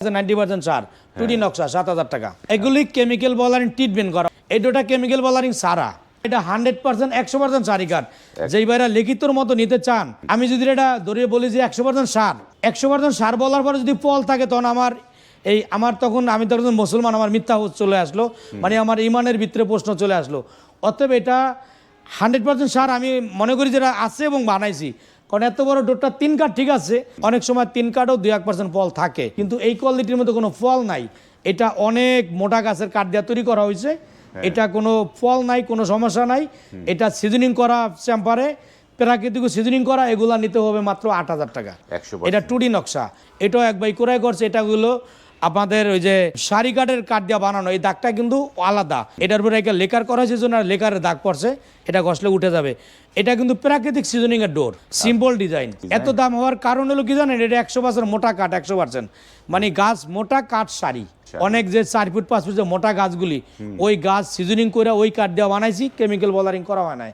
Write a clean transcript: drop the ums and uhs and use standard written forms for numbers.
90% সার 2D নকশা 7000 টাকা। এগুলি কেমিক্যাল বলারিং ট্রিটমেন্ট করা, এই দুটা কেমিক্যাল বলারিং সারা। এটা 100% 100% সারি কাঠ। যেই ভাইরা লিখিতর মতো নিতে চান, আমি যদি এটা ধরে বলি যে 100% সার, 100% সার বলার পরে যদি ফল থাকে, তখন আমি তখন মুসলমান, আমার মিথ্যা চলে আসলো, মানে আমার ইমানের ভিতরে প্রশ্ন চলে আসলো। অতএব এটা 100% সার আমি মনে করি যেটা আছে এবং বানাইছি। কারণ এত বড় ডোরটা 3 কাঠ ঠিক আছে, অনেক সময় 3 কাঠও 2-1% ফল থাকে, কিন্তু এই কোয়ালিটির মধ্যে কোনো ফল নাই। এটা অনেক মোটা গাছের কাঠ দিয়ে তৈরি করা হয়েছে। এটা কোনো ফল নাই, কোনো সমস্যা নাই। এটা সিজনিং করা চেম্বারে, প্রাকৃতিক সিজনিং করা, এগুলা নিতে হবে মাত্র 8000 টাকা। এটা 2D নকশা। এটাও এক ভাই ক্রয় করছে। এটাগুলো আপনাদের ওই যে সারি কাঠের কাঠ দিয়ে বানানো, এই দাগটা কিন্তু আলাদা। এটার উপরে একটা লেকার করা হয়েছে, জন্য লেকারের দাগ পড়ছে, এটা ঘষলে উঠে যাবে। এটা কিন্তু প্রাকৃতিক সিজনিং এর ডোর, সিম্পল ডিজাইন। এত দাম হওয়ার কারণ হলো কি জানেন, এটা 100 বছর মোটা কাঠ, 100%, মানে গাছ মোটা কাঠ সারি। অনেক যে 4 ফুট 5 ফুট যে মোটা গাছগুলি, ওই গাছ সিজনিং করে ওই কাঠ দিয়ে বানাইছি, কেমিক্যাল বলারিং করা হয় নাই।